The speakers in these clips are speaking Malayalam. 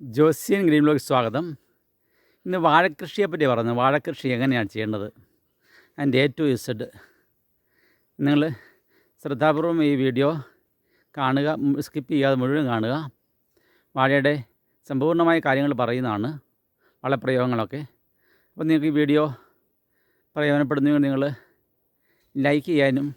ജോസിയൻ ഗ്രീൻ ബ്ലോഗ് സ്വാഗതം. ഇന്ന് വാഴക്കൃഷിയെപ്പറ്റി പറയുന്നത്. വാഴക്കൃഷി എങ്ങനെയാണ് ചെയ്യേണ്ടത്, അതിൻ്റെ A to Z. നിങ്ങൾ ശ്രദ്ധാപൂർവം ഈ വീഡിയോ കാണുക, സ്കിപ്പ് ചെയ്യാതെ മുഴുവൻ കാണുക. വാഴയുടെ സമ്പൂർണ്ണമായ കാര്യങ്ങൾ പറയുന്നതാണ്, വളപ്രയോഗങ്ങളൊക്കെ. അപ്പോൾ നിങ്ങൾക്ക് ഈ വീഡിയോ പ്രയോജനപ്പെടുന്നെങ്കിൽ നിങ്ങൾ ലൈക്ക് ചെയ്യാനും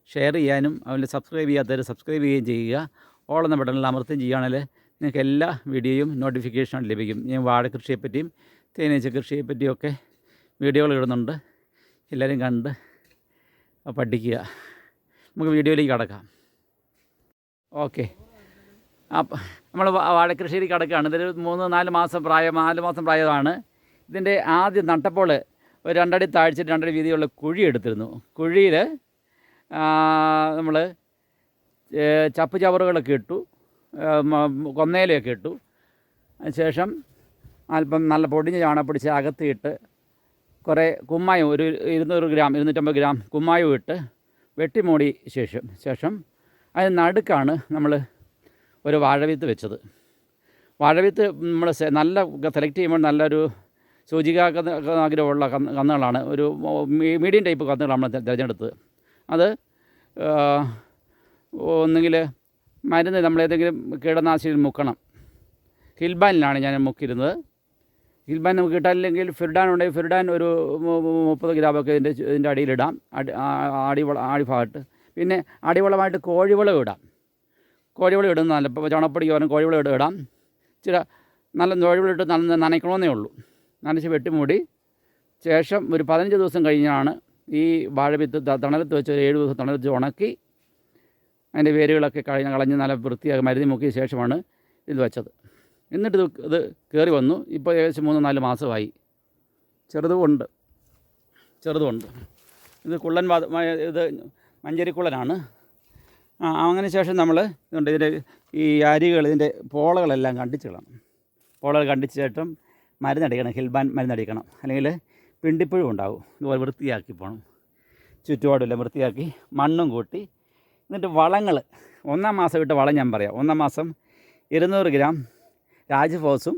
ഷെയർ ചെയ്യാനും അതുപോലെ സബ്സ്ക്രൈബ് ചെയ്യാത്തവർ സബ്സ്ക്രൈബ് ചെയ്യുകയും ചെയ്യുക. ഓൾ എന്ന ബട്ടണിൽ അമർത്തുകയും ചെയ്യുകയാണെങ്കിൽ നിങ്ങൾക്ക് എല്ലാ വീഡിയോയും നോട്ടിഫിക്കേഷൻ ലഭിക്കും. ഞാൻ വാഴക്കൃഷിയെപ്പറ്റിയും തേനീച്ച കൃഷിയെപ്പറ്റിയൊക്കെ വീഡിയോകൾ ഇടുന്നുണ്ട്. എല്ലാവരും കണ്ട് പഠിക്കുക. നമുക്ക് വീഡിയോയിലേക്ക് കടക്കാം. ഓക്കെ, അപ്പം നമ്മൾ വാഴക്കൃഷിയിലേക്ക് കടക്കുകയാണ്. ഇതൊരു 3-4 മാസം പ്രായമാണ്. ഇതിൻ്റെ ആദ്യം നട്ടപ്പോൾ ഒരു 2 അടി താഴ്ചയിൽ 2 അടി വീതിയുള്ള കുഴി എടുത്തിരുന്നു. കുഴിയിൽ നമ്മൾ ചപ്പ് ചവറുകളൊക്കെ ഇട്ടു, കൊന്നയിലൊക്കെ ഇട്ടു. അതിനുശേഷം അല്പം നല്ല പൊടിഞ്ഞ ചാണകപ്പൊടിച്ച് അകത്തിയിട്ട് കുറേ കുമ്മായം, ഒരു 200 ഗ്രാം 250 ഗ്രാം കുമ്മായം ഇട്ട് വെട്ടിമൂടി ശേഷം അതിന് നടുക്കാണ് നമ്മൾ ഒരു വാഴവിത്ത് വെച്ചത്. വാഴവിത്ത് നമ്മൾ നല്ല സെലക്ട് ചെയ്യുമ്പോൾ നല്ലൊരു സൂചിക ആഗ്രഹമുള്ള കന്നുകളാണ്. ഒരു മീഡിയം ടൈപ്പ് കന്നുകളാണ് നമ്മൾ തിരഞ്ഞെടുത്തത്. അത് ഒന്നുകിൽ മരുന്ന് നമ്മളേതെങ്കിലും കീടനാശിനിയിൽ മുക്കണം. ഹിൽബാനിലാണ് ഞാൻ മുക്കിയിരുന്നത്. ഹിൽബാൻ നമുക്ക് കിട്ടാനില്ലെങ്കിൽ ഫിർഡാൻ ഉണ്ടെങ്കിൽ ഫിർഡാൻ ഒരു 30 ഗ്രാമൊക്കെ ഇതിൻ്റെ അടിയിലിടാം, അടിഭാഗത്ത്. പിന്നെ അടിവളമായിട്ട് കോഴിവളം ഇടാം. കോഴിവളം ഇടുന്ന നല്ല, ഇപ്പോൾ ചാണകപ്പൊടിക്ക് പകരം കോഴിവളം ഇടാം. ചില നല്ല കോഴിവളം ഇട്ട് നനയ്ക്കണമെന്നേ ഉള്ളൂ. നനച്ച് വെട്ടിമൂടി ശേഷം ഒരു 15 ദിവസം കഴിഞ്ഞാണ് ഈ വാഴവിത്ത് തണലത്ത് വെച്ച് 7 ദിവസം തണലത്ത് ഉണക്കി അതിൻ്റെ വേരുകളൊക്കെ കളഞ്ഞ് നല്ല വൃത്തിയാക്കി മരുന്ന് മുക്കിയ ശേഷമാണ് ഇത് വെച്ചത്. എന്നിട്ട് ഇത് കയറി വന്നു. ഇപ്പോൾ ഏകദേശം 3-4 മാസമായി. ചെറുതുമുണ്ട്. ഇത് കുള്ളൻ ഇത് മഞ്ചേരിക്കുള്ളനാണ്. അങ്ങനെ ശേഷം നമ്മൾ ഇതുണ്ട്, ഇതിൻ്റെ ഈ അരികൾ, ഇതിൻ്റെ പോളകളെല്ലാം കണ്ടിച്ച് കളയണം. പോളകൾ കണ്ടിച്ച് ശേഷം മരുന്നടിക്കണം, ഹിൽബാൻ മരുന്നടിക്കണം, അല്ലെങ്കിൽ പിണ്ടിപ്പുഴും ഉണ്ടാകും. ഇതുപോലെ വൃത്തിയാക്കി പോകണം. ചുറ്റുപാടുമെല്ലാം വൃത്തിയാക്കി മണ്ണും കൂട്ടി. എന്നിട്ട് വളങ്ങൾ 1-ാം മാസം ഇട്ട വളം ഞാൻ പറയാം. 1-ാം മാസം 200 ഗ്രാം രാജ്ഫോസും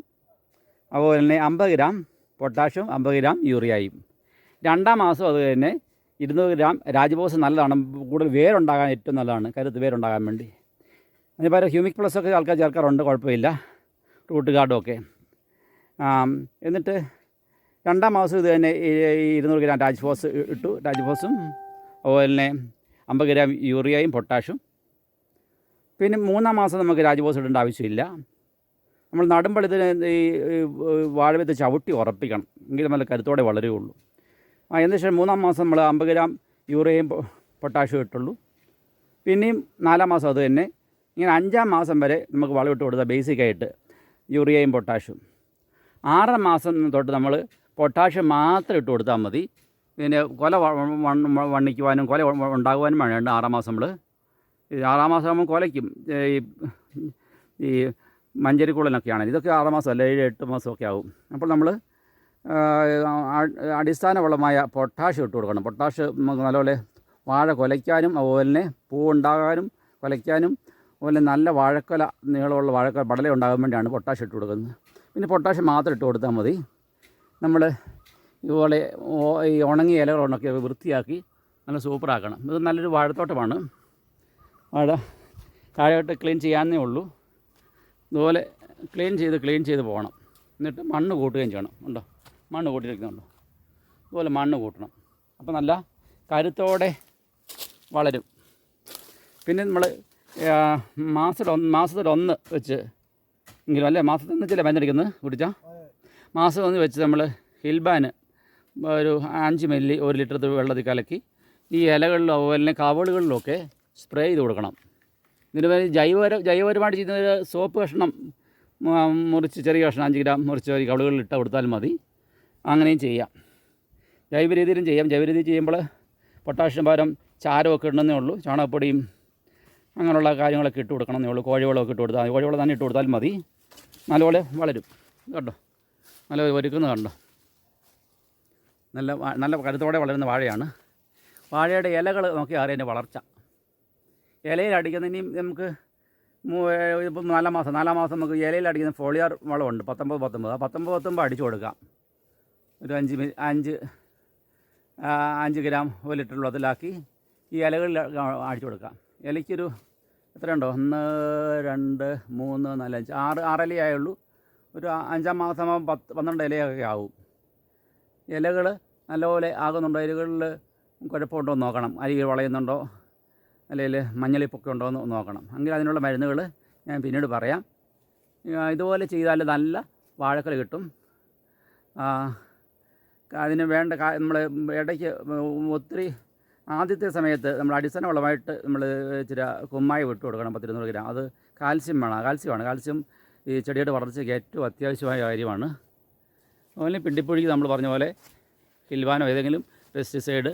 അതുപോലെ തന്നെ 50 ഗ്രാം പൊട്ടാഷ്യം, 50 ഗ്രാം യൂറിയയും. 2-ാം മാസം അത് തന്നെ 200 ഗ്രാം രാജ്ഫോസ് നല്ലതാണ്, കൂടുതൽ വേരുണ്ടാകാൻ ഏറ്റവും നല്ലതാണ്, കരുത്ത് വേരുണ്ടാകാൻ വേണ്ടി. അതിന് പകരം ഹ്യൂമിക് പ്ലസൊക്കെ ആൾക്കാർ ചേർക്കാറുണ്ട്, കുഴപ്പമില്ല, റൂട്ട് ഗാർഡും ഒക്കെ. എന്നിട്ട് 2-ാം മാസം ഇത് തന്നെ 200 ഗ്രാം രാജ്ഫോസ് ഇട്ടു. രാജ്ഫോസും അതുപോലെ തന്നെ 50 ഗ്രാം യൂറിയയും പൊട്ടാഷ്യം. പിന്നെ 3-ാം മാസം നമുക്ക് രാജ്ഫോസ് ഇടേണ്ട ആവശ്യമില്ല. നമ്മൾ നടുമ്പോൾ ഇതിന് ഈ വാഴവിത്ത് ചവിട്ടി ഉറപ്പിക്കണം, എങ്കിലും നല്ല കരുത്തോടെ വളരുകയുള്ളൂ. എന്നശേഷം 3-ാം മാസം നമ്മൾ 50 ഗ്രാം യൂറിയയും പൊട്ടാഷ്യം ഇട്ടുള്ളൂ. പിന്നെയും 4-ാം മാസം അത് തന്നെ. ഇങ്ങനെ 5-ാം മാസം വരെ നമുക്ക് വളമിട്ട് കൊടുത്താൽ ബേസിക്കായിട്ട് യൂറിയയും പൊട്ടാഷ്യം. 6-ാം മാസം തൊട്ട് നമ്മൾ പൊട്ടാഷ്യം മാത്രം ഇട്ട് കൊടുത്താൽ മതി. പിന്നെ കൊല വണ്ണിക്കുവാനും കൊല ഉണ്ടാകുവാനും വേണ്ട 6-ാം മാസം നമ്മൾ. 6-ാം മാസം ആകുമ്പോൾ കൊലയ്ക്കും. ഈ മഞ്ചേരിക്കുള്ളനൊക്കെയാണ്. ഇതൊക്കെ 6-ാം മാസം അല്ല, 7-8 മാസമൊക്കെ ആകും. അപ്പോൾ നമ്മൾ അടിസ്ഥാന വളമായ പൊട്ടാഷ്യം ഇട്ട് കൊടുക്കണം. പൊട്ടാഷ്യം നമുക്ക് നല്ലപോലെ വാഴ കൊലയ്ക്കാനും അതുപോലെ തന്നെ പൂവുണ്ടാകാനും കൊലയ്ക്കാനും അതുപോലെ നല്ല വാഴക്കൊല, നീളമുള്ള വാഴക്കൊല പടല ഉണ്ടാകാൻ വേണ്ടിയാണ് പൊട്ടാഷ്യം ഇട്ട് കൊടുക്കുന്നത്. പിന്നെ പൊട്ടാഷ്യം മാത്രം ഇട്ട് കൊടുത്താൽ മതി. നമ്മൾ ഇതുപോലെ ഈ ഉണങ്ങിയ ഇലകളൊക്കെ വൃത്തിയാക്കി നല്ല സൂപ്പറാക്കണം. ഇത് നല്ലൊരു വാഴത്തോട്ടമാണ്. വാഴ താഴോട്ട് ക്ലീൻ ചെയ്യാനേ ഉള്ളൂ. ഇതുപോലെ ക്ലീൻ ചെയ്ത് പോകണം. എന്നിട്ട് മണ്ണ് കൂട്ടുകയും ചെയ്യണം. ഉണ്ടോ, മണ്ണ് കൂട്ടിയിരിക്കുന്നുണ്ടോ? ഇതുപോലെ മണ്ണ് കൂട്ടണം. അപ്പോൾ നല്ല കരുത്തോടെ വളരും. പിന്നെ നമ്മൾ മാസത്തിൽ 1 വെച്ച് എങ്കിലും, അല്ലേ, മാസത്തിൽ 1 വെച്ചല്ലേ മരുന്നടിക്കുന്നത് കുടിച്ചാൽ? മാസം 1 വെച്ച് നമ്മൾ ഹിൽബാന് ഒരു 5 മില്ലി 1 ലിറ്റർ വെള്ളത്തിൽ കലക്കി ഈ ഇലകളിലും അതുപോലെ തന്നെ കവളുകളിലുമൊക്കെ സ്പ്രേ ചെയ്ത് കൊടുക്കണം. ഇതിന് വേണ്ടി ജൈവപരമായിട്ട് ചെയ്യുന്ന സോപ്പ് കഷ്ണം മുറിച്ച്, ചെറിയ കഷ്ണം 5 ഗ്രാം മുറിച്ച് ഒരു കവളുകളിൽ ഇട്ട് കൊടുത്താൽ മതി. അങ്ങനെയും ചെയ്യാം. ജൈവ രീതിയിലും ചെയ്യാം. ജൈവ രീതിയിൽ ചെയ്യുമ്പോൾ പൊട്ടാഷ്യം പകരം ചാരമൊക്കെ ഇടണമെന്നേ ഉള്ളൂ. ചാണകപ്പൊടിയും അങ്ങനെയുള്ള കാര്യങ്ങളൊക്കെ ഇട്ട് കൊടുക്കണമെന്നേ ഉള്ളൂ. കോഴിവളമൊക്കെ ഇട്ട് കൊടുത്താൽ, കോഴിവളം തന്നെ ഇട്ട് കൊടുത്താൽ മതി. നല്ലപോലെ വളരും. കേട്ടോ, നല്ലപോലെ ഒരുക്കുന്നത് കണ്ടോ. നല്ല കരുത്തോടെ വളരുന്ന വാഴയാണ്. വാഴയുടെ ഇലകൾ നോക്കി അറിയാം അതിൻ്റെ വളർച്ച. ഇലയിൽ അടിക്കുന്നതിനും നമുക്ക് ഇപ്പം 4 മാസം നമുക്ക് ഇലയിൽ അടിക്കുന്ന ഫോളിയർ വളമുണ്ട് 19 ആ 19 അടിച്ചു കൊടുക്കാം. ഒരു 5 ഗ്രാം 1 ലിറ്റർ വെള്ളത്തിലാക്കി ഈ ഇലകളിൽ അടിച്ചു കൊടുക്കാം. ഇലയ്ക്കൊരു എത്രയുണ്ടോ 1 2 3 4 5 6 ഇലയായുള്ളൂ. ഒരു 5-ാം മാസമാകുമ്പോൾ 12 ഇലയൊക്കെ ആവും. ഇലകൾ നല്ലപോലെ ആകുന്നുണ്ടോ, ഇലകളിൽ കുഴപ്പമുണ്ടോ എന്ന് നോക്കണം. അരികൾ വളയുന്നുണ്ടോ അല്ലെങ്കിൽ മഞ്ഞളിപ്പൊക്കെ ഉണ്ടോ എന്ന് നോക്കണം. എങ്കിൽ അതിനുള്ള മരുന്നുകൾ ഞാൻ പിന്നീട് പറയാം. ഇതുപോലെ ചെയ്താൽ നല്ല വാഴക്കുല കിട്ടും. അതിന് വേണ്ട നമ്മൾ ഇടയ്ക്ക് ഒത്തിരി ആദ്യത്തെ സമയത്ത് നമ്മൾ അടിസ്ഥാന വളമായിട്ട് നമ്മൾ ഇച്ചിരി കുമ്മായി വിട്ട് കൊടുക്കണം 10-20 ഗ്രാം. അത് കാൽസ്യമാണ്. കാൽസ്യം ഈ ചെടിയുടെ വളർച്ചയ്ക്ക് ഏറ്റവും അത്യാവശ്യമായ കാര്യമാണ്. അതുപോലെ പിണ്ടിപ്പുഴിക്ക് നമ്മൾ പറഞ്ഞ പോലെ കിൽവാനോ ഏതെങ്കിലും പെസ്റ്റിസൈഡ്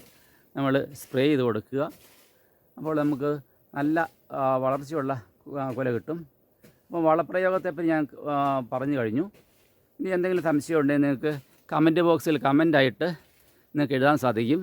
നമ്മൾ സ്പ്രേ ചെയ്ത് കൊടുക്കുക. അപ്പോൾ നമുക്ക് നല്ല വളർച്ചയുള്ള കുല കിട്ടും. അപ്പോൾ വളപ്രയോഗത്തെപ്പറ്റി ഞാൻ പറഞ്ഞു കഴിഞ്ഞു. ഇനി എന്തെങ്കിലും സംശയം ഉണ്ടെങ്കിൽ നിങ്ങൾക്ക് കമൻറ്റ് ബോക്സിൽ കമൻ്റായിട്ട് നിങ്ങൾക്ക് എഴുതാൻ സാധിക്കും.